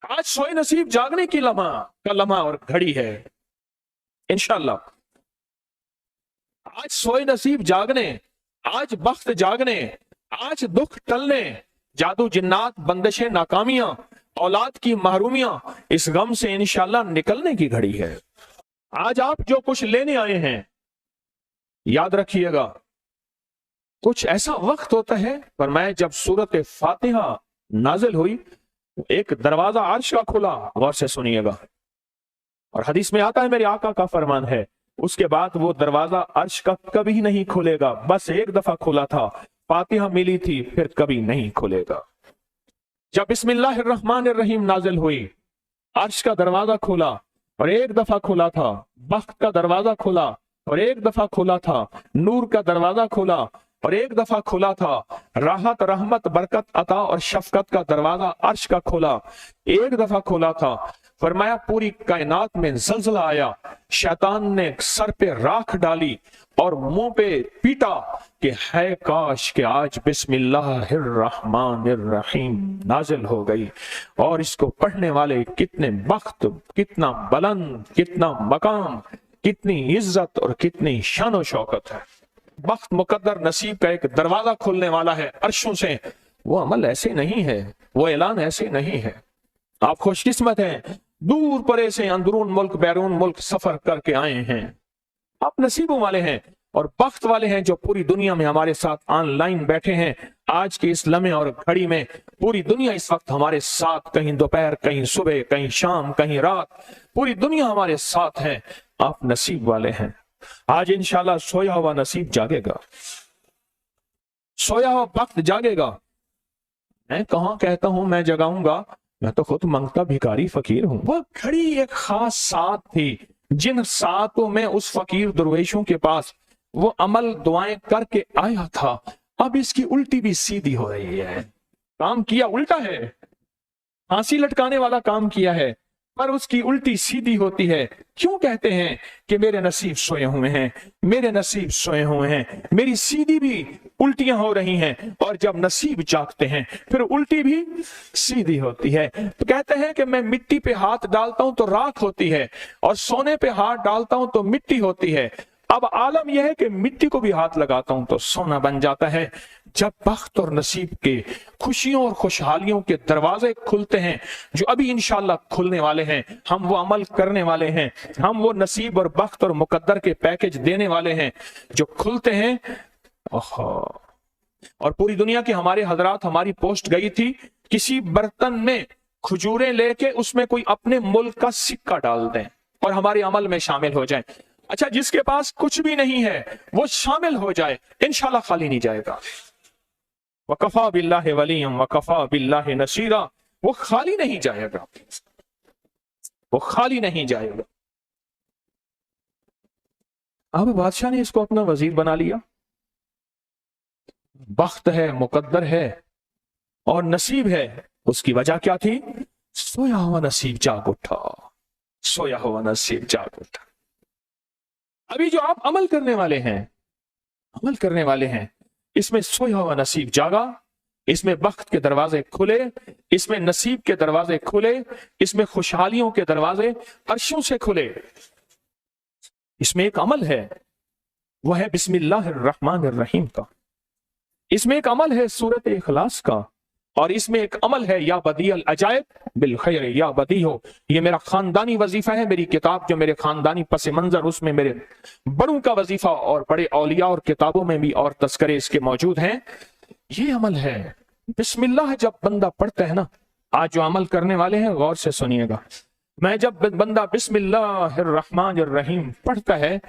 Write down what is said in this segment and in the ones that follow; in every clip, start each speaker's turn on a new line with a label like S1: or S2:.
S1: आज सोए नसीब जागने की लम्हा और घड़ी है इंशाअल्लाह। आज सोए नसीब जागने, आज बख्त जागने, आज दुख टलने, जादू जिन्नात बंदिशें नाकामियां, औलाद की महरूमियां, इस गम से इंशाअल्लाह निकलने की घड़ी है। आज आप जो कुछ लेने आए हैं, याद रखिएगा कुछ ऐसा वक्त होता है, फरमाया जब सूरत फातिहा नाजिल हुई एक दरवाजा अर्श का खुला, गौर से सुनिएगा, और हदीस में आता है मेरे आका का फरमान है, उसके बाद वो दरवाजा अर्श का कभी नहीं खुलेगा, बस एक दफा खुला था, फातिहा मिली थी, फिर कभी नहीं खुलेगा। जब बिस्मिल्लाहिर्रहमानिर्रहीम नाजिल हुई, अर्श का दरवाजा खुला और एक दफा खुला था, बख्त का दरवाजा खुला और एक दफा खुला था, नूर का दरवाजा खुला और एक दफा खुला था, राहत रहमत बरकत अता और शफकत का दरवाजा अर्श का खुला, एक दफा खुला था। फरमाया पूरी कायनात में जल्जला आया, शैतान ने सर पे राख डाली और मुंह पे पीटा कि है काश कि आज बिस्मिल्लाहिर्रहमानिर्रहीम नाजिल हो गई, और इसको पढ़ने वाले कितने बख्त, कितना बुलंद, कितना मकाम, कितनी इज्जत और कितनी शान शौकत है। वक्त मुकद्दर नसीब का एक दरवाजा खुलने वाला है अर्शों से। वो अमल ऐसे नहीं है, वो ऐलान ऐसे नहीं है। आप खुशकिस्मत हैं, दूर परे से अंदरून मुल्क बैरून मुल्क सफर करके आए हैं। आप नसीबों वाले हैं और बख्त वाले हैं जो पूरी दुनिया में हमारे साथ ऑनलाइन बैठे हैं। आज के इस लम्हे और घड़ी में पूरी दुनिया इस वक्त हमारे साथ, कहीं दोपहर, कहीं सुबह, कहीं शाम, कहीं रात, पूरी दुनिया हमारे साथ है। आप नसीब वाले हैं। आज इंशाल्लाह सोया हुआ नसीब जागेगा, सोया हुआ वक्त जागेगा। मैं कहां कहता हूं मैं जगाऊंगा, मैं तो खुद मंगता भिखारी फकीर हूं। वह घड़ी एक खास साथ थी, जिन सातों में उस फकीर दरवेशों के पास वो अमल दुआएं करके आया था, अब इसकी उल्टी भी सीधी हो रही है। काम किया उल्टा है, फांसी लटकाने वाला काम किया है, पर उसकी उल्टी सीधी होती है। क्यों कहते हैं कि मेरे नसीब सोए हुए हैं, मेरे नसीब सोए हुए हैं, मेरी सीधी भी उल्टियां हो रही हैं, और जब नसीब जागते हैं फिर उल्टी भी सीधी होती है। तो कहते हैं कि मैं मिट्टी पे हाथ डालता हूं तो राख होती है, और सोने पे हाथ डालता हूं तो मिट्टी होती है। अब आलम यह है कि मिट्टी को भी हाथ लगाता हूं तो सोना बन जाता है। जब बख्त और नसीब के खुशियों और खुशहालियों के दरवाजे खुलते हैं, जो अभी इंशाल्लाह खुलने वाले हैं, हम वो अमल करने वाले हैं, हम वो नसीब और बख्त और मुकद्दर के पैकेज देने वाले हैं जो खुलते हैं। और पूरी दुनिया के हमारे हजरात, हमारी पोस्ट गई थी, किसी बर्तन में खजूरें लेके उसमें कोई अपने मुल्क का सिक्का डाल दें और हमारे अमल में शामिल हो जाए। अच्छा, जिसके पास कुछ भी नहीं है वो शामिल हो जाए, इंशाल्लाह खाली नहीं जाएगा। वकफा बिल्लाहि वलिय्यम वकफा बिल्लाहि नसीरा, वो खाली नहीं जाएगा, वो खाली नहीं जाएगा। अब बादशाह ने इसको अपना वजीर बना लिया। बख्त है, मुकद्दर है और नसीब है। उसकी वजह क्या थी? सोया हुआ नसीब जाग उठा, सोया हुआ नसीब जाग उठा। अभी जो आप अमल करने वाले हैं, अमल करने वाले हैं, इसमें सोया हुआ नसीब जागा, इसमें बख्त के दरवाजे खुले, इसमें नसीब के दरवाजे खुले, इसमें खुशहालियों के दरवाजे अर्शों से खुले। इसमें एक अमल है, वह है बिस्मिल्लाहिर्रहमानिर्रहीम का। इसमें एक अमल है सूरत इखलास का, और इसमें एक अमल है या बदीअल अजायब बिल खैर या बदी हो। ये मेरा खानदानी वजीफा है, मेरी किताब जो मेरे खानदानी पस मंजर, उसमें मेरे बड़ों का वजीफा और बड़े औलिया और किताबों में भी और तस्करे इसके मौजूद हैं। ये अमल है बिस्मिल्लाह। जब बंदा पढ़ता है ना, आज जो अमल करने वाले हैं गौर से सुनिएगा, मैं जब बंदा बिस्मिल्लाहिर्रहमानिर्रहीम पढ़ता है,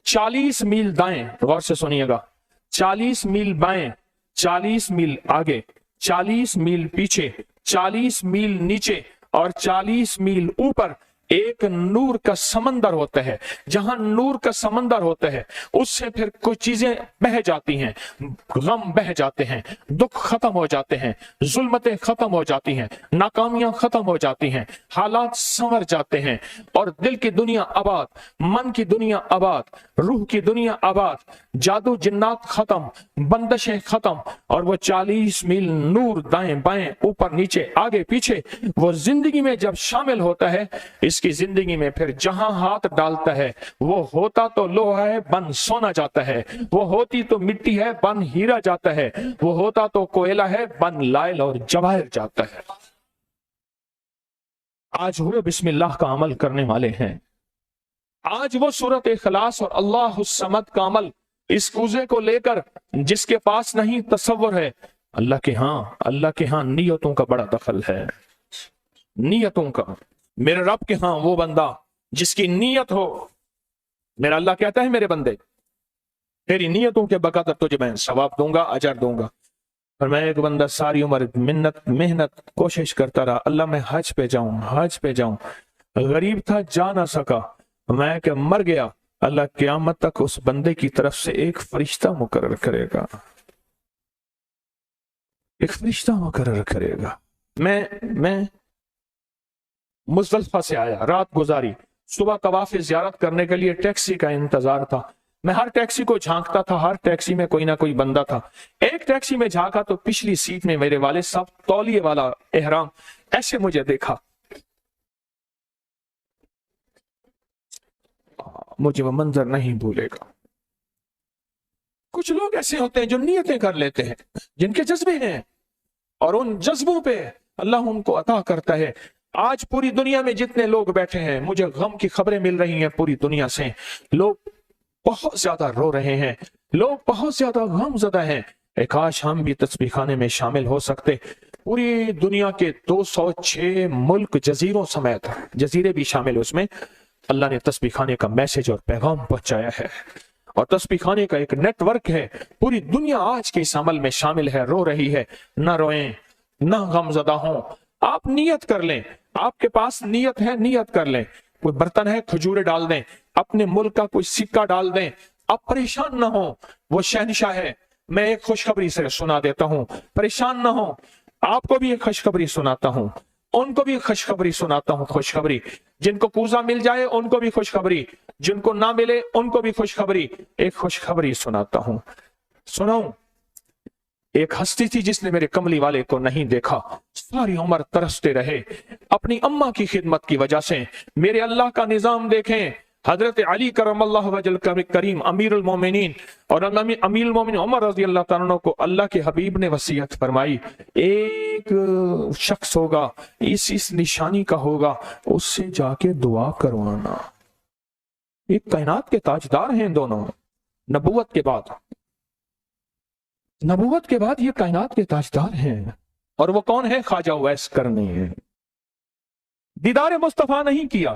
S1: 40 मील दाएं, गौर से सुनिएगा, 40 मील बाएं, 40 मील आगे, 40 मील पीछे, 40 मील नीचे और 40 मील ऊपर एक नूर का समंदर होता है, जहां नूर का समंदर होता है उससे फिर कुछ चीजें बह जाती हैं, गम बह जाते हैं, दुख खत्म हो जाते हैं, जुल्मतें खत्म हो जाती हैं, नाकामियां खत्म हो जाती हैं, हालात संवर जाते हैं और दिल की दुनिया आबाद, मन की दुनिया आबाद, रूह की दुनिया आबाद, जादू जिन्नात खत्म, बंदशें खत्म, और वो 40 मील नूर दाएं बाएं ऊपर नीचे आगे पीछे वो जिंदगी में जब शामिल होता है, इसकी जिंदगी में फिर जहां हाथ डालता है वो होता तो लोहा है बन सोना जाता है, वो होती तो मिट्टी है बन हीरा जाता है, वो होता तो कोयला है बन लाइल और जवाहिर जाता है। आज वो बिस्मिल्लाह का अमल करने वाले हैं, आज वो सूरत इखलास और अल्लाह समद का अमल, इस कूजे को लेकर जिसके पास नहीं तसव्वुर है, अल्लाह के हां नियतों का बड़ा दखल है, नियतों का। मेरे रब के हां वो बंदा जिसकी नियत हो, मेरा अल्लाह कहता है मेरे बंदे तेरी नियतों के बकदर तुझे मैं सवाब दूंगा, अजर दूंगा। और मैं एक बंदा सारी उम्र मिन्नत मेहनत कोशिश करता रहा, अल्लाह मैं हज पे जाऊं, गरीब था जा ना सका, मैं क्या मर गया, अल्लाह क़यामत तक उस बंदे की तरफ से एक फरिश्ता मुकर्रर करेगा, एक फरिश्ता मुकर्रर करेगा। मैं मुज़दलिफ़ा से आया, रात गुजारी, सुबह तवाफ़ ज़ियारत करने के लिए टैक्सी का इंतजार था, मैं हर टैक्सी को झांकता था, हर टैक्सी में कोई ना कोई बंदा था। एक टैक्सी में झांका तो पिछली सीट में मेरे वाले साहब, तौलिए वाला एहराम, ऐसे मुझे देखा, मुझे वो मंजर नहीं भूलेगा। कुछ लोग ऐसे होते हैं जो नियतें कर लेते हैं, जिनके जज्बे हैं, और उन जज्बों पे अल्लाह उनको अता करता है। आज पूरी दुनिया में जितने लोग बैठे हैं, मुझे गम की खबरें मिल रही हैं पूरी दुनिया से, लोग बहुत ज्यादा रो रहे हैं, लोग बहुत ज्यादा गमज़दा हैं। काश हम भी तस्बीह खाने में शामिल हो सकते। पूरी दुनिया के 206 मुल्क जजीरों समेत, जजीरे भी शामिल उसमें, अल्लाह ने तस्बीह खाने का मैसेज और पैगाम पहुंचाया है, और तस्बीह खाने का एक नेटवर्क है। पूरी दुनिया आज के इस अमल में शामिल है, रो रही है। ना रोएं, ना गमज़दा हों, आप नियत कर लें, आपके पास नियत है, नियत कर लें। कोई बर्तन है, खजूरें डाल दें, अपने मुल्क का कोई सिक्का डाल दें, आप परेशान ना हो, वो शहंशाह है। मैं एक खुशखबरी से सुना देता हूं, परेशान ना हो, आपको भी एक खुशखबरी सुनाता हूं, उनको भी खुशखबरी सुनाता हूं। खुशखबरी, जिनको कूजा मिल जाए उनको भी खुशखबरी, जिनको ना मिले उनको भी खुशखबरी। एक खुशखबरी सुनाता हूं, सुनाऊं। एक हस्ती थी जिसने मेरे कमली वाले को नहीं देखा, सारी उम्र तरसते रहे अपनी अम्मा की खिदमत की वजह से। मेरे अल्लाह का निजाम देखें, हजरत अली करमल्लाहु वजल करीम अमीरुल मोमिनीन और अमीरुल मोमिनीन उमर रज़ी अल्लाह तआला अन्हु को अल्लाह के हबीब ने वसीयत फरमाई, एक शख्स होगा, इस निशानी का होगा, उससे जाके दुआ करवाना। एक कायनात के ताजदार हैं दोनों, नबूवत के बाद ये कायनात के ताजदार हैं। और वो कौन है? ख्वाजा उवैस करनी है। दीदार मुस्तफा नहीं किया,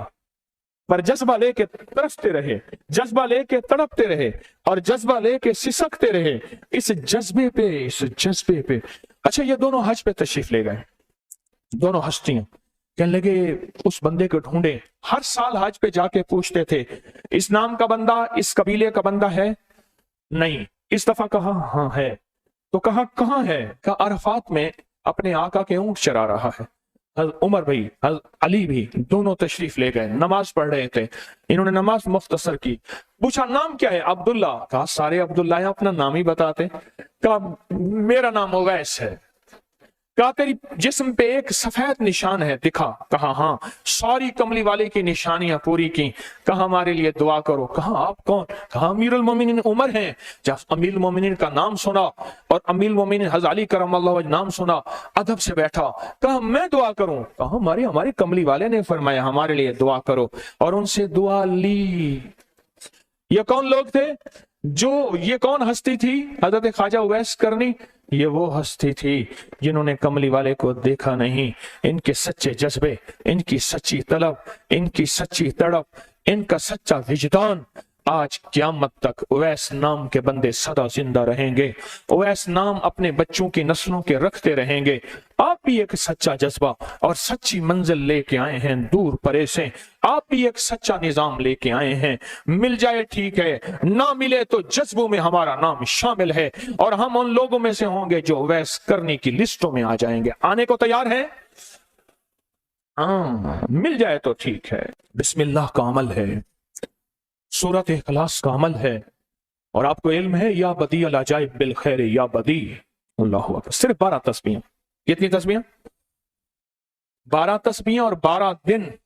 S1: पर जज्बा लेके तरसते रहे, जज्बा लेके तड़पते रहे, और जज्बा लेके सिसकते रहे। इस जज्बे पे अच्छा, ये दोनों हज पे तशरीफ ले गए, दोनों हस्तियां। कहने लगे उस बंदे को ढूंढे। हर साल हज पे जाके पूछते थे, इस नाम का बंदा, इस कबीले का बंदा है? नहीं। इस दफा कहा हाँ है। तो कहा कहाँ है? कहा अरफात में अपने आका के ऊंट चरा रहा है। उमर भाई, अली भी, दोनों तशरीफ ले गए, नमाज पढ़ रहे थे। इन्होंने नमाज मुख्तसर की, पूछा नाम क्या है? अब्दुल्ला। कहा सारे अब्दुल्ला है, अपना नाम ही बताते। कहा मेरा नाम उवैस है। कहा तेरी जिस्म पे एक सफेद निशान है, दिखा। कहा हाँ। सारी कमली वाले की निशानियां पूरी की। कहा हमारे लिए दुआ करो। कहा आप कौन? कहा अमीरुल मोमिनीन उमर हैं। जब अमीरुल मोमिनीन का नाम सुना और अमीरुल मोमिनीन हज़रत अली करमल्लाहु वजह नाम सुना, अदब से बैठा। कहा मैं दुआ करूं? कहा हमारे कमली वाले ने फरमाया हमारे लिए दुआ करो, और उनसे दुआ ली। ये कौन लोग थे? ये कौन हस्ती थी? हजरत ख्वाजा उवैस करनी। ये वो हस्ती थी जिन्होंने कमली वाले को देखा नहीं। इनके सच्चे जज्बे, इनकी सच्ची तलब, इनकी सच्ची तड़प, इनका सच्चा विजदान आज क़यामत तक उवैस नाम के बंदे सदा जिंदा रहेंगे, उवैस नाम अपने बच्चों की नस्लों के रखते रहेंगे। आप भी एक सच्चा जज्बा और सच्ची मंजिल लेके आए हैं दूर परे से, आप भी एक सच्चा निजाम लेके आए हैं। मिल जाए ठीक है, ना मिले तो जज्बों में हमारा नाम शामिल है और हम उन लोगों में से होंगे जो उवैस करने की लिस्टों में आ जाएंगे। आने को तैयार है? हाँ, मिल जाए तो ठीक है। बिस्मिल्लाह का अमल है, सूरत इखलास का अमल है, और आपको इल्म है या बदी अल अजाइब बिल खैर या बदी। अल्लाह अकबर। सिर्फ 12 तस्बीह। कितनी तस्बीह? 12 तस्बीह और 12 दिन।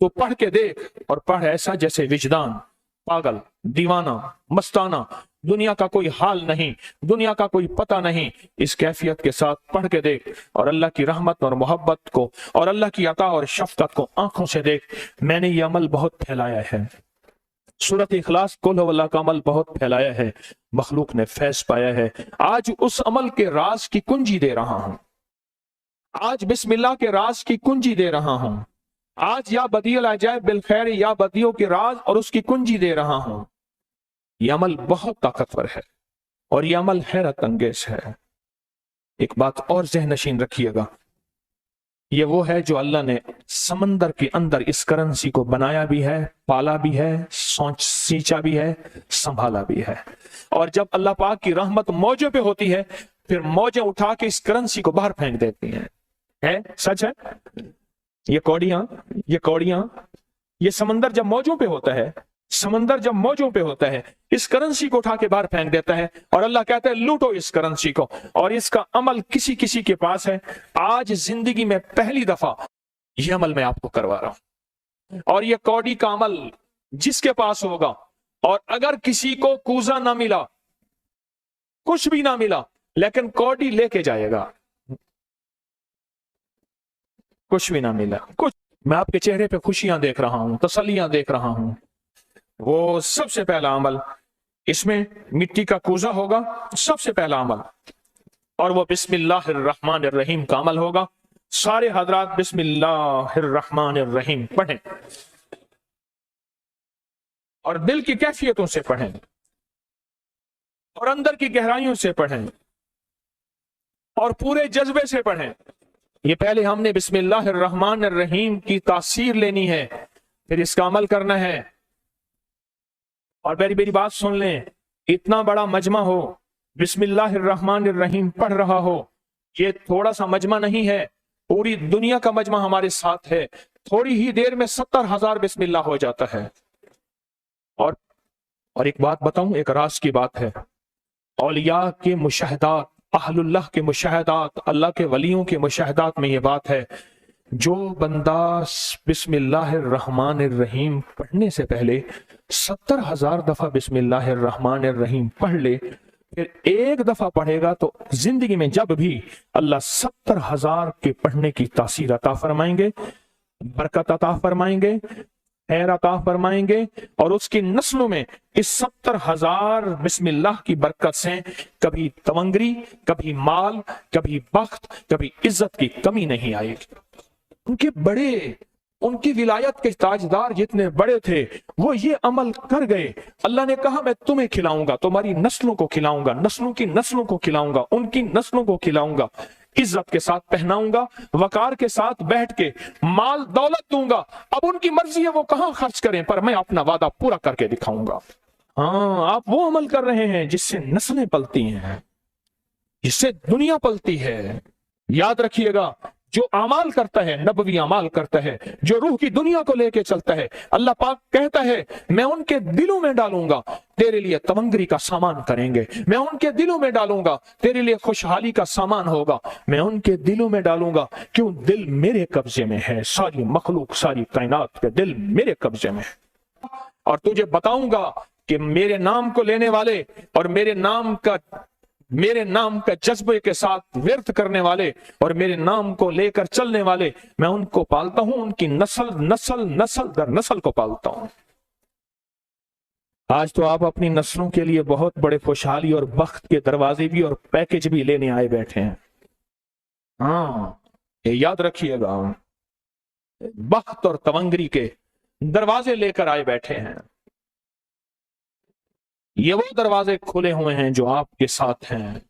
S1: तो पढ़ के देख, और पढ़ ऐसा जैसे विजदान पागल, दीवाना, मस्ताना, दुनिया का कोई हाल नहीं, दुनिया का कोई पता नहीं, इस कैफियत के साथ पढ़ के देख और अल्लाह की रहमत और मोहब्बत को और अल्लाह की अता और शफकत को आंखों से देख। मैंने ये अमल बहुत फैलाया है, सूरत इखलास कुल हुवल्लाह का अमल बहुत फैलाया है, मखलूक ने फैज पाया है। आज उस अमल के राज की कुंजी दे रहा हूं, आज बिस्मिल्लाह के राज की कुंजी दे रहा हूं, आज या बदील अजाइब बिल खैर या बदियों के राज और उसकी कुंजी दे रहा हूं। यह अमल बहुत ताकतवर है और यह अमल हैरत अंगेज है। एक बात और ज़हन नशीन रखिएगा, ये वो है जो अल्लाह ने समंदर के अंदर इस करेंसी को बनाया भी है, पाला भी है, सींचा भी है, संभाला भी है। और जब अल्लाह पाक की रहमत मौजों पे होती है, फिर मौजें उठा के इस करेंसी को बाहर फेंक देती हैं। है? सच है? ये कौड़ियां, ये समंदर जब मौजों पे होता है, समंदर जब मौजों पे होता है, इस करेंसी को उठा के बाहर फेंक देता है और अल्लाह कहता है लूटो इस करेंसी को। और इसका अमल किसी किसी के पास है। आज जिंदगी में पहली दफा यह अमल मैं आपको करवा रहा हूं। और यह कौड़ी का अमल जिसके पास होगा, और अगर किसी को कूजा ना मिला, कुछ भी ना मिला, लेकिन कौड़ी लेके जाएगा, कुछ भी ना मिला, कुछ, मैं आपके चेहरे पे खुशियां देख रहा हूं, तसल्लियां देख रहा हूं, वो सबसे पहला अमल, इसमें मिट्टी का कूजा होगा, सबसे पहला अमल, और वो बिस्मिल्लाहिर्रहमानिर्रहीम का अमल होगा। सारे हजरात बिस्मिल्लाहिर्रहमानिर्रहीम पढ़ें और दिल की कैफियतों से पढ़ें और अंदर की गहराइयों से पढ़ें और पूरे जज्बे से पढ़ें। ये पहले हमने बिस्मिल्लाहिर्रहमानिर्रहीम की तासीर लेनी है, फिर इसका अमल करना है। और मेरी बात सुन लें, इतना बड़ा मजमा हो, बिस्मिल्लाहिर्रहमानिर्रहीम पढ़ रहा हो, ये थोड़ा सा मजमा नहीं है, पूरी दुनिया का मजमा हमारे साथ है। थोड़ी ही देर में 70,000 बिस्मिल्लाह हो जाता है। और एक बात बताऊं, एक राज की बात है, औलिया के मुशाहदात, अहलुल्लाह के मुशाहदात, अल्लाह के वलियों के मुशाहदात में ये बात है, जो बंदा बिस्मिल्लाहिर्रहमानिर्रहीम पढ़ने से पहले 70,000 दफा बिस्मिल्लाहिर्रहमानिर्रहीम पढ़ ले, फिर एक दफा पढ़ेगा तो जिंदगी में जब भी अल्लाह 70,000 के पढ़ने की तासीर अता फरमाएंगे, बरकत अता फरमाएंगे, खैर अता फरमाएंगे। और उसकी नस्लों में इस 70,000 बिस्मिल्लाह की बरकत से कभी तवंगरी, कभी माल, कभी बख्त, कभी इज्जत की कमी नहीं आएगी। उनकी विलायत के ताजदार जितने बड़े थे, वो ये अमल कर गए। अल्लाह ने कहा मैं तुम्हें खिलाऊंगा, तुम्हारी नस्लों को खिलाऊंगा, नस्लों की नस्लों को खिलाऊंगा, उनकी नस्लों को खिलाऊंगा, इज्जत के साथ पहनाऊंगा, वकार के साथ बैठ के माल दौलत दूंगा। अब उनकी मर्जी है वो कहां खर्च करें, पर मैं अपना वादा पूरा करके दिखाऊंगा। हाँ, आप वो अमल कर रहे हैं जिससे नस्लें पलती हैं, जिससे दुनिया पलती है। याद रखिएगा, जो अमाल करता है, नबवी अमाल करता है, जो रूह की दुनिया को लेके चलता है, अल्लाह पाक कहता है मैं उनके दिलों में डालूंगा, तेरे लिए तवंगरी का सामान करेंगे, मैं उनके दिलों में डालूंगा, तेरे लिए खुशहाली का सामान होगा, मैं उनके दिलों में डालूंगा। क्यों? दिल मेरे कब्जे में है, सारी मखलूक, सारी कायनात के दिल मेरे कब्जे में है। और तुझे बताऊंगा कि मेरे नाम को लेने वाले और मेरे नाम का जज्बे के साथ व्यर्थ करने वाले और मेरे नाम को लेकर चलने वाले, मैं उनको पालता हूं, उनकी नस्ल दर नस्ल को पालता हूं। आज तो आप अपनी नस्लों के लिए बहुत बड़े खुशहाली और बख्त के दरवाजे भी और पैकेज भी लेने आए बैठे हैं। हाँ, ये याद रखिएगा, बख्त और तवंगरी के दरवाजे लेकर आए बैठे हैं। ये वो दरवाजे खुले हुए हैं जो आपके साथ हैं।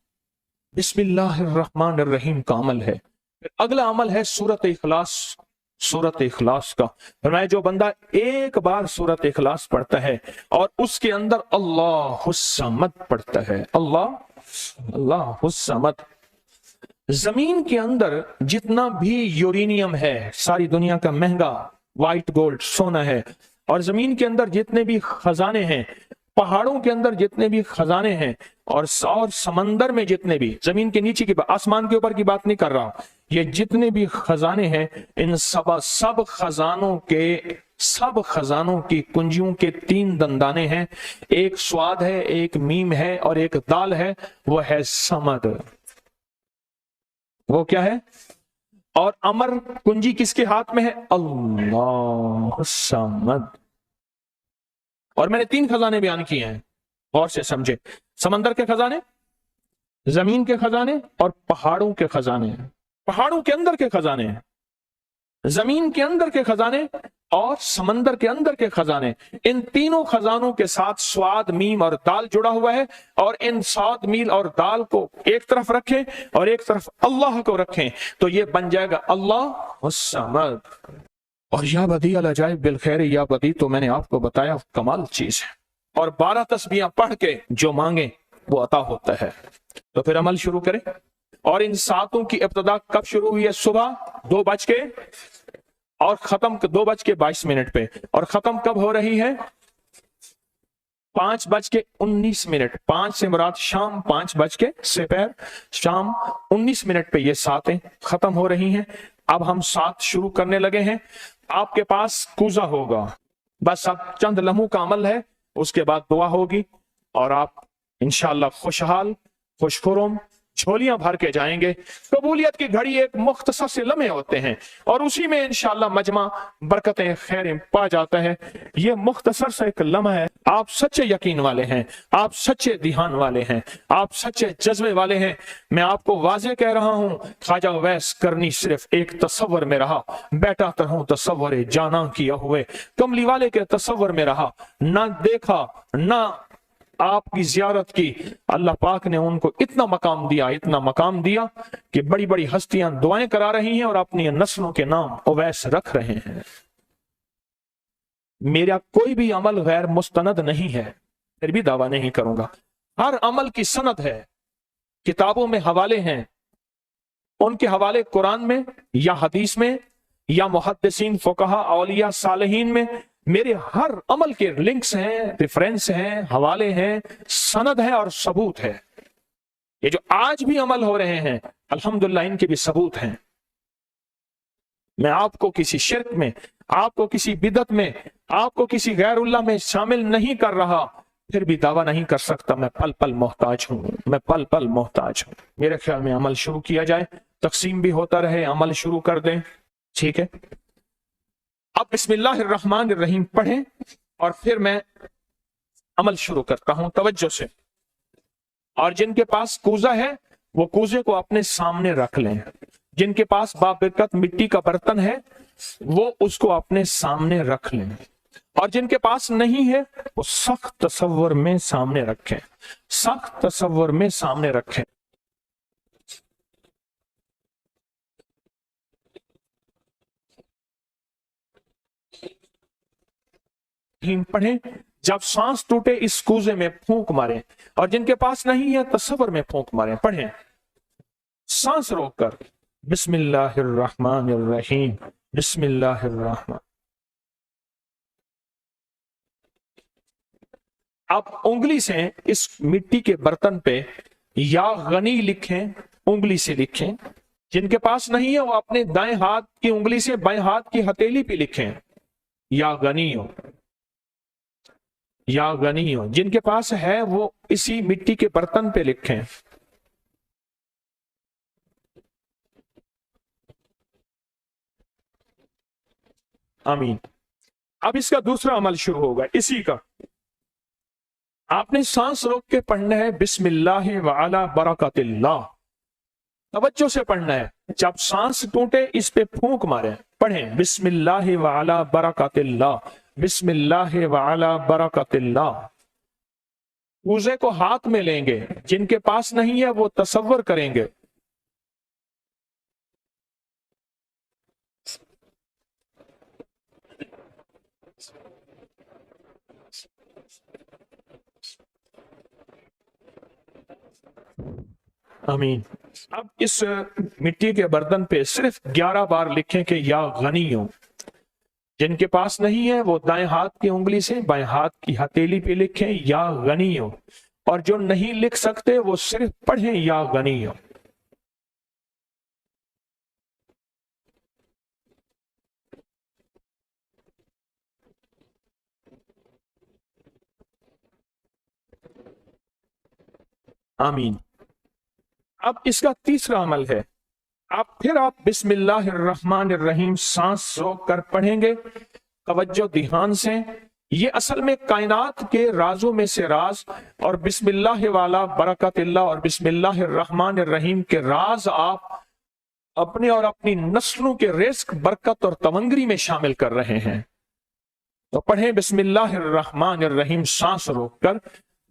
S1: बिस्मिल्लाहिर्रहमानिर्रहीम का अमल है। फिर अगला अमल है सूरत इखलास। सूरत इखलास का फरमाया जो बंदा एक बार सूरत इखलास पढ़ता है और उसके अंदर अल्लाहुस्समद पढ़ता है, अल्लाहुस्समद, जमीन के अंदर जितना भी यूरेनियम है, सारी दुनिया का महंगा व्हाइट गोल्ड सोना है, और जमीन के अंदर जितने भी खजाने हैं, पहाड़ों के अंदर जितने भी खजाने हैं, और समंदर में जितने भी, जमीन के नीचे की, आसमान के ऊपर की बात नहीं कर रहा, ये जितने भी खजाने हैं, इन सब खजानों की कुंजियों के 3 दंदाने हैं। एक स्वाद है, एक मीम है और एक दाल है, वो है समद। वो क्या है? और अमर कुंजी किसके हाथ में है? अल्लाह समद। और मैंने 3 खजाने बयान किए हैं, गौर से समझे। समंदर के खजाने, जमीन के खजाने और पहाड़ों के खजाने। पहाड़ों के अंदर के खजाने, जमीन के अंदर के खजाने और समंदर के अंदर के खजाने, इन तीनों खजानों के साथ स्वाद, मीम और दाल जुड़ा हुआ है। और इन स्वाद, मील और दाल को एक तरफ रखें और एक तरफ अल्लाह को रखें, तो ये बन जाएगा अल्लाह समद। और या बदी अल अजाइब बिल खैर, या बदी तो मैंने आपको बताया कमाल चीज है। और 12 तस्बीहां पढ़ के जो मांगे वो अता होता है। तो फिर अमल शुरू करें। और इन 7 की इब्तिदा कब शुरू हुई है? सुबह 2 बज के, और खत्म 2:22 पे। और खत्म कब हो रही है? 5:19। 5 से मुराद शाम, 5 बज के दोपहर, शाम 19 पे ये 7 खत्म हो रही हैं। अब हम 7 शुरू करने लगे हैं। आपके पास कूजा होगा, बस अब चंद लम्हों का अमल है, उसके बाद दुआ होगी और आप इंशाअल्लाह खुशहाल, खुशखुरम झोलियां भर के जाएंगे। कबूलियत की घड़ी एक मुख्तसर से लम्हे होते हैं और उसी में इंशाअल्लाह मजमा बरकतें खैरें पा जाता है। ये मुख्तसर सा एक लम्हा है। आप सच्चे यकीन वाले हैं, आप सच्चे ध्यान वाले हैं, आप सच्चे जज्बे वाले हैं। मैं आपको वाज़ेह कह रहा हूं, ख्वाजा उवैस करनी सिर्फ एक तसव्वुर में रहा, बैठा तो हूं तसव्वुर जाना किया हुए। कमली वाले के तसव्वुर में रहा, ना देखा ना आपकी जियारत की। अल्लाह पाक ने उनको इतना मकाम दिया, इतना मकाम दिया कि बड़ी बड़ी हस्तियां दुआएं करा रही हैं और अपनी नस्लों के नाम उवैस रख रहे हैं। मेरा कोई भी अमल गैर मुस्तनद नहीं है, फिर भी दावा नहीं करूंगा। हर अमल की सनद है, किताबों में हवाले हैं, उनके हवाले कुरान में या हदीस में या मुहद्दिसीन, फुकहा, औलिया, सालिहीन में। मेरे हर अमल के लिंक्स हैं, रेफरेंस हैं, हवाले हैं, सनद है और सबूत है। ये जो आज भी अमल हो रहे हैं, अल्हम्दुलिल्लाह इनके भी सबूत हैं। मैं आपको किसी शिर्क में, आपको किसी बिदत में, आपको किसी गैरुल्लाह में शामिल नहीं कर रहा, फिर भी दावा नहीं कर सकता मैं पल पल मोहताज हूं, मैं पल पल मोहताज हूं। मेरे ख्याल में अमल शुरू किया जाए, तकसीम भी होता रहे, अमल शुरू कर दें, ठीक है। अब बिस्मिल्लाहिर्रहमानिर्रहीम पढ़ें और फिर मैं अमल शुरू करता हूं तवज्जो से। और जिनके पास कूजा है वो कूजे को अपने सामने रख लें। जिनके पास बाबरकत मिट्टी का बर्तन है वो उसको अपने सामने रख लें। और जिनके पास नहीं है वो सख्त तसव्वुर में सामने रखें, सख्त तसव्वुर में सामने रखें। पढ़ें, जब सांस टूटे इस कूजे में फूंक मारें। और जिनके पास नहीं है तसव्वुर में फूंक मारें। पढ़ें सांस रोककर, बिस्मिल्लाहिर्रहमानिर्रहीम, बिस्मिल्लाहिर्रहमान। आप उंगली से इस मिट्टी के बर्तन पे या गनी लिखें, उंगली से लिखें। जिनके पास नहीं है वो अपने दाएं हाथ की उंगली से बाएं हाथ की हथेली पे लिखें, या गनी हो, या गनी हो। जिनके पास है वो इसी मिट्टी के बर्तन पे लिखें। आमीन। अब इसका दूसरा अमल शुरू होगा इसी का। आपने सांस रोक के पढ़ना है, बिस्मिल्लाह व अला बरकतिल्लाह। तवज्जो से पढ़ना है। जब सांस टूटे इस पे फूंक मारे। पढ़ें बिस्मिल्लाह व अला बरकतिल्लाह, बिस्मिल्लाह व अला बरकतिल्लाह। कूजे को हाथ में लेंगे, जिनके पास नहीं है वो तसव्वुर करेंगे। आमीन। अब इस मिट्टी के बर्तन पे सिर्फ 11 बार लिखें कि या गनी हो। जिनके पास नहीं है वो दाएं हाथ की उंगली से बाएं हाथ की हथेली पे लिखें या गनी हो, और जो नहीं लिख सकते वो सिर्फ पढ़ें या गनी हो। आमीन। अब इसका तीसरा अमल है, आप बिस्मिल्लाहिर्रहमानिर्रहीम सांस रोक कर पढ़ेंगे, तवज्जो ध्यान से। ये असल में कायनात के राजों में से राज, और बिस्मिल्लाह वाला बरकतिल्लाह और बिस्मिल्लाहिर्रहमानिर्रहीम के राज आप अपने और अपनी नस्लों के रिस्क, बरकत और तवंगरी में शामिल कर रहे हैं। तो पढ़ें बिस्मिल्लाहिर्रहमानिर्रहीम सांस रोककर।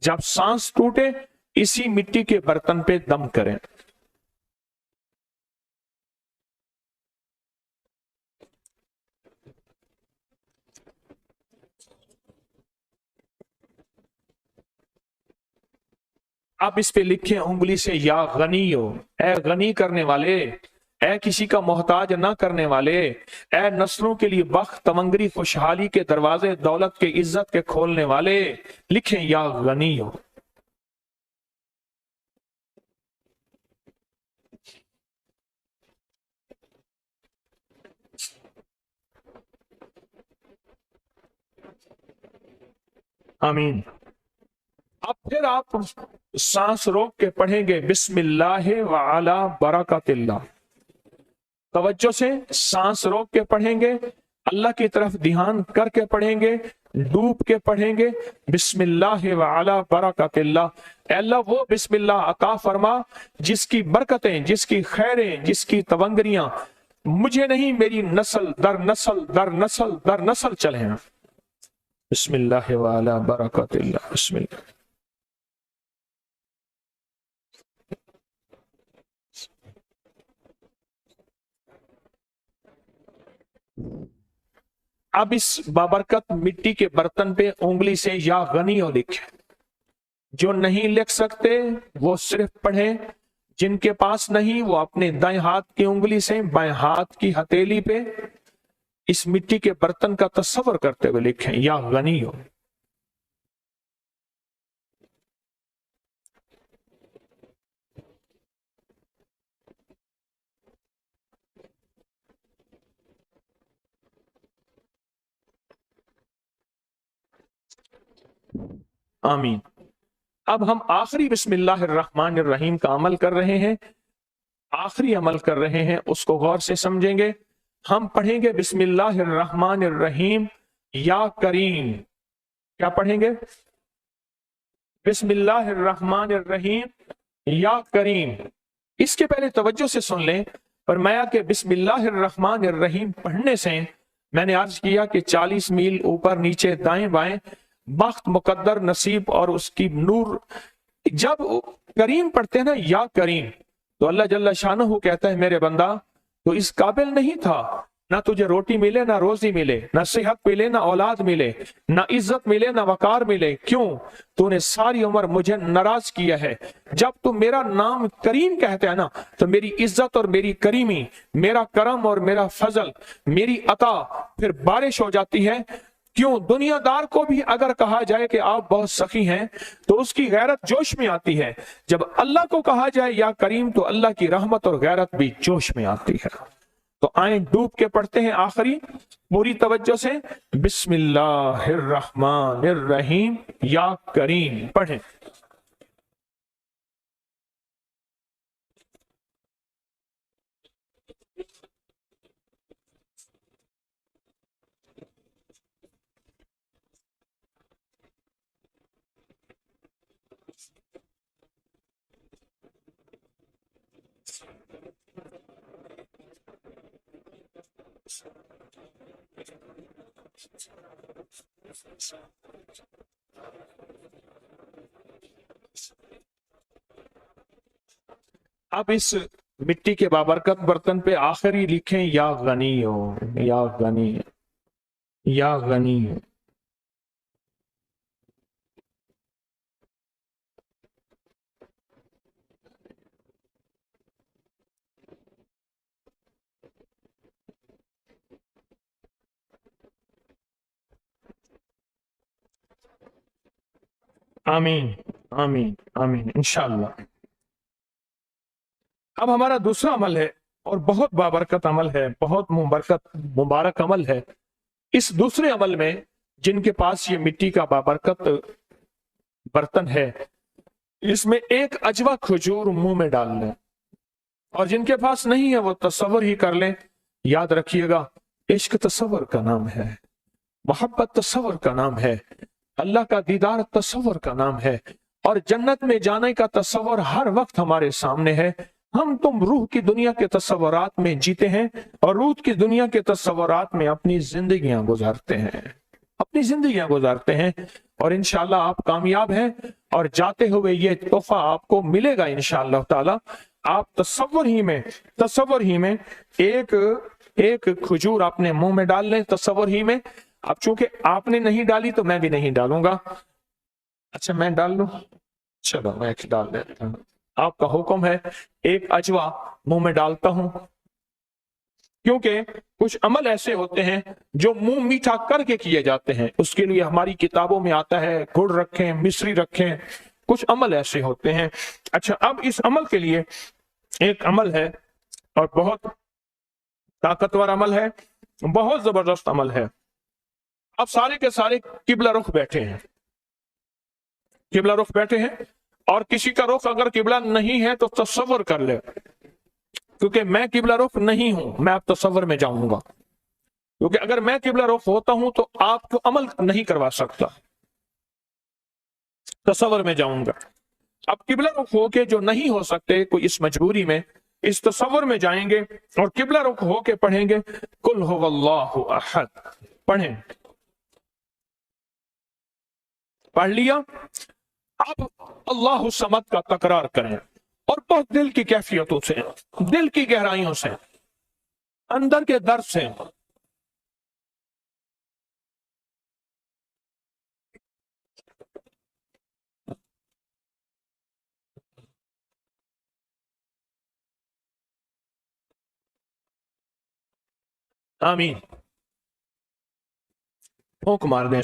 S1: जब सांस टूटे इसी मिट्टी के बर्तन पे दम करें। आप इस पे लिखें उंगली से या गनी हो, ए गनी करने वाले, ए किसी का मोहताज ना करने वाले, ए नस्लों के लिए बख्त तमंगरी खुशहाली के दरवाजे दौलत के इज्जत के खोलने वाले, लिखें या गनी हो। आमीन। अब फिर आप सांस रोक के पढ़ेंगे बिस्मिल्लाह व अला बरकतिल्लाह। तवज्जो से सांस रोक के पढ़ेंगे, अल्लाह की तरफ ध्यान करके पढ़ेंगे, डूब के पढ़ेंगे बिस्मिल्लाह व अला बरकतिल्लाह। अल्लाह वो बिस्मिल्लाह अता फरमा जिसकी बरकतें, जिसकी खैरें, जिसकी तवंगरियां मुझे नहीं मेरी नस्ल दर नस्ल दर नस्ल दर नस्ल चले। बिस्मिल्लाह व अला बरकतिल्लाह। बिस्मिल्लाह। अब इस बाबरकत मिट्टी के बर्तन पे उंगली से या गनी हो लिखे। जो नहीं लिख सकते वो सिर्फ पढ़ें, जिनके पास नहीं वो अपने दाएं हाथ की उंगली से बाएं हाथ की हथेली पे इस मिट्टी के बर्तन का तस्वर करते हुए लिखें या गनी हो। आमीन। अब हम आखिरी बिस्मिल्लाहिर्रहमानिर्रहीम का अमल कर रहे हैं, आखिरी अमल कर रहे हैं, उसको गौर से समझेंगे। हम पढ़ेंगे बिस्मिल्लाहिर्रहमानिर्रहीम या करीम। क्या पढ़ेंगे? बिस्मिल्लाहिर्रहमानिर्रहीम या करीम। इसके पहले तवज्जो से सुन लें, फरमाया कि बिस्मिल्लाहिर्रहमानिर्रहीम पढ़ने से मैंने अर्ज किया कि 40 मील ऊपर नीचे दाएं बाएं बख्त, मुकद्दर, नसीब और उसकी नूर। जब करीम पढ़ते हैं ना या करीम, तो अल्लाह जल्ला शानहू कहता है मेरे बंदा तो इस काबिल नहीं था, ना तुझे रोटी मिले ना रोजी मिले, ना सेहत मिले ना औलाद मिले, ना इज्जत मिले ना वकार मिले। क्यों? तूने सारी उम्र मुझे नाराज किया है। जब तू मेरा नाम करीम कहते हैं ना, तो मेरी इज्जत और मेरी करीमी, मेरा करम और मेरा फजल, मेरी अता फिर बारिश हो जाती है। क्यों? दुनियादार को भी अगर कहा जाए कि आप बहुत सखी हैं तो उसकी गैरत जोश में आती है। जब अल्लाह को कहा जाए या करीम, तो अल्लाह की रहमत और गैरत भी जोश में आती है। तो आए डूब के पढ़ते हैं आखिरी पूरी तवज्जो से बिस्मिल्लाहिर्रहमानिर्रहीम या करीम पढ़ें। अब इस मिट्टी के बाबरकत बर्तन पे आखिरी लिखें या गनी हो, या गनी, या गनी। आमीन, आमीन, आमीन, इंशाअल्लाह। अब हमारा दूसरा अमल है और बहुत बाबरकत अमल है, बहुत मुबारक अमल है। इस दूसरे अमल में जिनके पास ये मिट्टी का बाबरकत बर्तन है, इसमें एक अजवा खजूर मुंह में डाल लें, और जिनके पास नहीं है वो तसव्वुर ही कर लें। याद रखिएगा, इश्क तसव्वुर का नाम है, मोहब्बत तसव्वुर का नाम है, अल्लाह का दीदार तसव्वुर का नाम है, और जन्नत में जाने का तसव्वुर हर वक्त हमारे सामने है। हम तुम रूह की दुनिया के तसव्वुरात में जीते हैं और रूह की दुनिया के तसव्वुरात में अपनी जिंदगियां गुजारते हैं, अपनी जिंदगियां गुजारते हैं, और इंशाअल्लाह आप कामयाब हैं और जाते हुए ये तोहफा आपको मिलेगा इंशाअल्लाह ताला। आप तसव्वुर ही में एक खजूर अपने मुंह में डाल लें, तसव्वुर ही में। अब चूंकि आपने नहीं डाली तो मैं भी नहीं डालूंगा। अच्छा, मैं डाल लूं? चलो मैं एक डाल देता हूं, आपका हुक्म है। एक अजवा मुंह में डालता हूं, क्योंकि कुछ अमल ऐसे होते हैं जो मुंह मीठा करके किए जाते हैं, उसके लिए हमारी किताबों में आता है गुड़ रखें, मिश्री रखें, कुछ अमल ऐसे होते हैं। अच्छा, अब इस अमल के लिए एक अमल है और बहुत ताकतवर अमल है, बहुत जबरदस्त अमल है। अब सारे के सारे किबला रुख बैठे हैं, किबला रुख बैठे हैं, और किसी का रुख अगर किबला नहीं है तो तसव्वुर कर ले, क्योंकि मैं किबला रुख नहीं हूं, मैं अब तसव्वुर में जाऊंगा, क्योंकि अगर मैं किबला रुख होता हूं तो आपको अमल नहीं करवा सकता, तसव्वुर में जाऊंगा। अब किबला रुख होके जो नहीं हो सकते, कोई इस मजबूरी में इस तसव्वुर में जाएंगे और किबला रुख होके पढ़ेंगे कुल हुवल्लाहु अहद, पढ़ें, पढ़ लिया। अब अल्लाह समद का तकरार करें, और बहुत दिल की कैफियतों से, दिल की गहराइयों से, अंदर के दर्द से। आमीन, फूंक मार दें।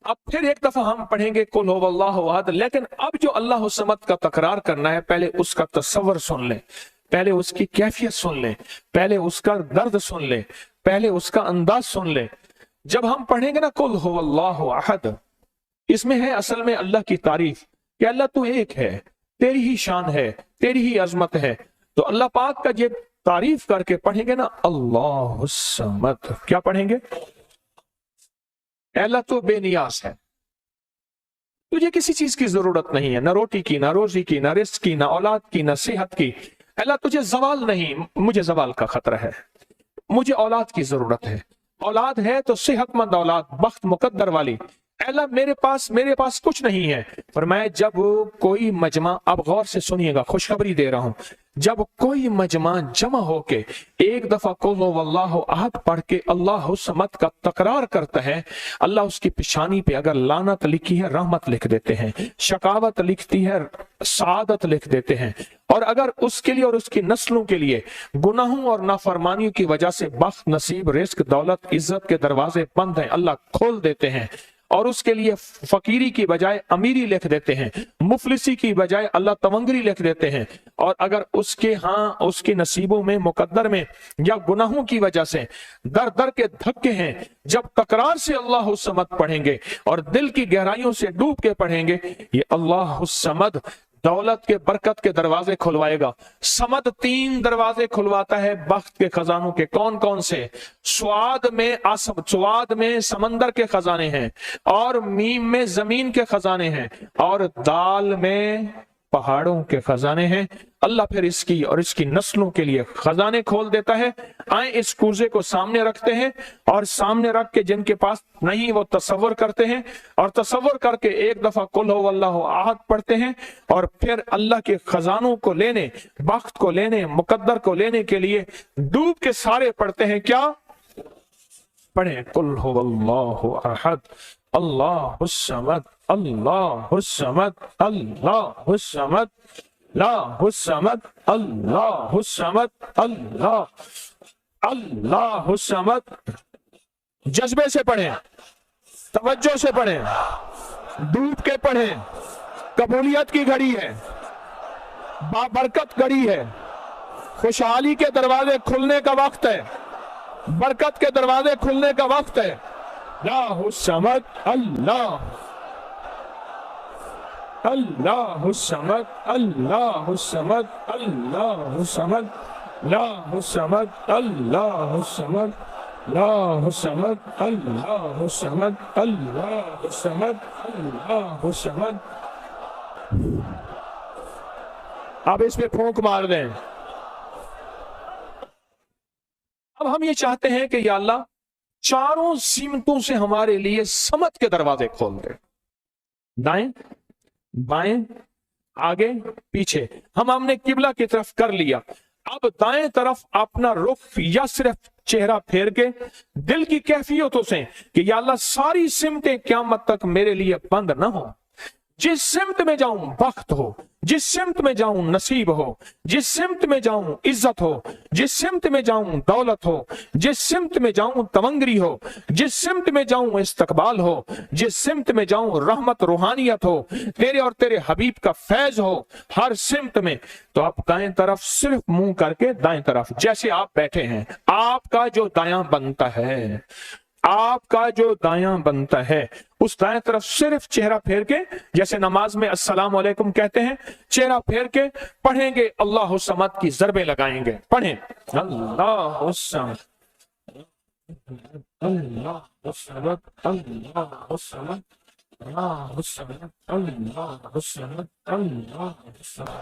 S1: अब फिर एक दफा हम पढ़ेंगे कुल हुवल्लाहु अहद, लेकिन अब जो अल्लाह समद का तकरार करना है, पहले उसका तसव्वुर सुन लें, पहले उसकी कैफियत सुन लें, पहले उसका दर्द सुन लें, पहले उसका अंदाज सुन लें। जब हम पढ़ेंगे ना कुल हुवल्लाहु अहद, इसमें है असल में अल्लाह की तारीफ कि अल्लाह तू एक है, तेरी ही शान है, तेरी ही अजमत है। तो अल्लाह पाक का ये तारीफ करके पढ़ेंगे ना, अल्लाह समद, क्या पढ़ेंगे? अल्लाह तो बेनियाज है, तुझे किसी चीज की जरूरत नहीं है, ना रोटी की, ना रोजी की, ना रिस्क की, ना औलाद की, ना सेहत की। अल्लाह तुझे जवाल नहीं, मुझे जवाल का खतरा है, मुझे औलाद की जरूरत है, औलाद है तो सेहतमंद औलाद, बख्त मुकद्दर वाली। अल्लाह मेरे पास कुछ नहीं है। फरमाया जब कोई मजमा, अब गौर से सुनिएगा, खुशखबरी दे रहा हूं, जब कोई मजमा जमा होके एक दफा कुल हुवल्लाहु अहद पढ़ के अल्लाह समद का तकरार करता है, अल्लाह उसकी पेशानी पे अगर लानत लिखी है रहमत लिख देते हैं, शकावत लिखती है सादत लिख देते हैं, और अगर उसके लिए और उसकी नस्लों के लिए गुनाहों और नाफरमानियों की वजह से बख्त, नसीब, रिस्क, दौलत, इज्जत के दरवाजे बंद हैं, अल्लाह खोल देते हैं, और उसके लिए फकीरी की बजाय अमीरी लिख देते हैं, मुफलिसी की बजाय अल्लाह तवंगरी लिख देते हैं। और अगर उसके नसीबों में, मुकद्दर में या गुनाहों की वजह से दर दर के धक्के हैं, जब तकरार से अल्लाह समद पढ़ेंगे और दिल की गहराइयों से डूब के पढ़ेंगे, ये अल्लाह समद दौलत के, बरकत के दरवाजे खुलवाएगा। समद 3 दरवाजे खुलवाता है बख्त के खजानों के। कौन कौन से? स्वाद में समंदर के खजाने हैं, और मीम में जमीन के खजाने हैं, और दाल में पहाड़ों के खजाने हैं। अल्लाह फिर इसकी और इसकी नस्लों के लिए खजाने खोल देता है। आए इस कूजे को सामने रखते हैं और सामने रख के जिनके पास नहीं वो तसव्वुर करते हैं और तसव्वुर करके एक दफा कुल हु अल्लाहु अहद पढ़ते हैं और फिर अल्लाह के खजानों को लेने, वक्त को लेने, मुकद्दर को लेने के लिए डूब के सारे पढ़ते हैं। क्या पढ़े? कुल हु अल्लाहु अहद अल्लाहुस समद अल्लाहुस समद अल्लाहुस समद अल्लाहुस समद अल्लाहुस समद अल्लाहुस समद। जज्बे से पढ़ें, तवज्जो से पढ़ें, डूब के पढ़ें। कबूलियत की घड़ी है, बाबरकत घड़ी है, खुशहाली के दरवाजे खुलने का वक्त है, बरकत के दरवाजे खुलने का वक्त है। अल्लाहुस समद अल्लाहुस समद अल्लाहुस समद अल्लाहुस समद अल्लाहुस समद अल्लाहुस समद अल्लाहुस समद अल्लाहुस समद अल्लाहुस समद अल्लाहुस समद। अब इसमें फूंक मार दें। अब हम ये चाहते हैं कि या अल्लाह चारों सीमतों से हमारे लिए समत के दरवाजे खोल दे। दाएं बाएं आगे पीछे हमने किबला की तरफ कर लिया। अब दाएं तरफ अपना रुख या सिर्फ चेहरा फेर के दिल की कैफियतों से कि या अल्लाह सारी सिमतें क़यामत तक मेरे लिए बंद ना हो। जिस सिमत में जाऊं बख्त हो, जिस सिमत में जाऊं नसीब हो, जिस सिमत में जाऊं इज्जत हो, जिस सिमत में जाऊं दौलत हो, जिस सिमत में जाऊं तवंगरी हो, जिस सिमत में जाऊं इस्तकबाल हो, जिस सिमत में जाऊं रहमत रूहानियत हो, तेरे और तेरे हबीब का फैज हो हर सिमत में। तो आप दाएं तरफ सिर्फ मुंह करके दाएं तरफ जैसे आप बैठे हैं, आपका जो दायां बनता है, आपका जो दायां बनता है उस दाएं तरफ सिर्फ चेहरा फेर के जैसे नमाज में अस्सलाम वालेकुम कहते हैं, चेहरा फेर के पढ़ेंगे, अल्लाहु समद की ज़रबे लगाएंगे। पढ़ें अल्लाहु समद अल्लाहु समद अल्लाहु समद अल्लाहु समद अल्लाहु समद अल्लाहु समद।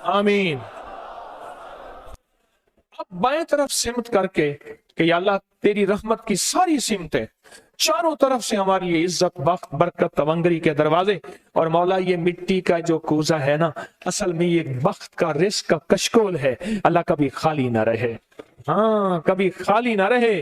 S1: आमीन। अब बाएं तरफ सिमत करके कि या अल्लाह तेरी रहमत की सारी सिमतें चारों तरफ से हमारे लिए इज्जत, वक्त, बरकत, तवंगरी के दरवाजे। और मौला ये मिट्टी का जो कूजा है ना, असल में ये वक्त का रिस्क का कशकोल है। अल्लाह कभी खाली ना रहे, हाँ कभी खाली ना रहे।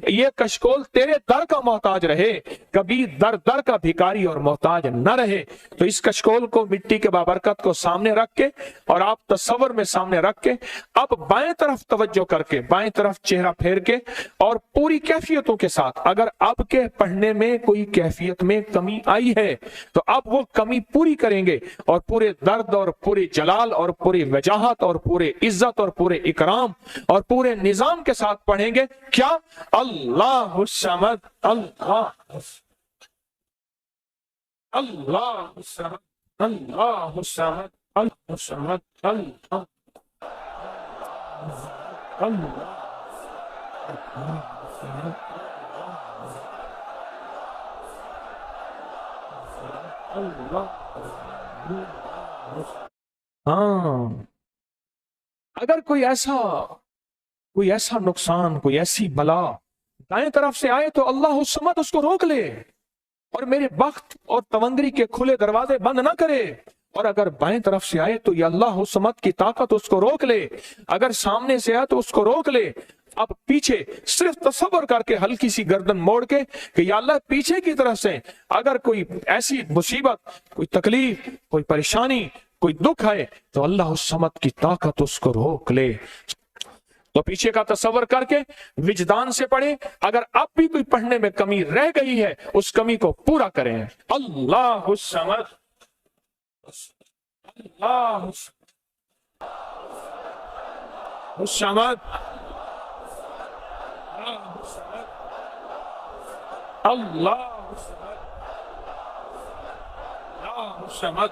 S1: ये कशकोल तेरे दर का मोहताज रहे, कभी दर दर का भिखारी और मोहताज न रहे। तो इस कशकोल को, मिट्टी के बाबरकत को सामने रख के और आप तस्वर में सामने रख के अब बाएं तरफ तवज्जो करके, बाएं तरफ चेहरा फेर के और पूरी कैफियतों के साथ, अगर आपके पढ़ने में कोई कैफियत में कमी आई है तो अब वो कमी पूरी करेंगे और पूरे दर्द और पूरे जलाल और पूरी वजाहत और पूरे इज्जत और पूरे इकराम और पूरे निजाम के साथ पढ़ेंगे। क्या? अल्लाहु समद अल्लाहु समद अल्लाहु समद अल्लाहु समद अल्लाहु समद। हाँ, अगर कोई ऐसा नुकसान, कोई ऐसी बला दाएं तरफ से आए तो अल्लाह समद उसको रोक ले और मेरे वक्त और तवंगरी के खुले दरवाजे बंद ना करे। और अगर बाएं तरफ से आए तो या अल्लाह समद की ताकत उसको रोक ले, अगर सामने से आए तो उसको रोक ले। अब पीछे सिर्फ तसव्वुर करके हल्की सी गर्दन मोड़ के कि या अल्लाह पीछे की तरफ से अगर कोई ऐसी मुसीबत, कोई तकलीफ, कोई परेशानी, कोई दुख है तो अल्लाह समद की ताकत उसको रोक ले। तो पीछे का तसव्वुर करके विजदान से पढ़े। अगर अब भी कोई पढ़ने में कमी रह गई है उस कमी को पूरा करें। अल्लाहु समद अल्लाहु समद अल्लाहु समद।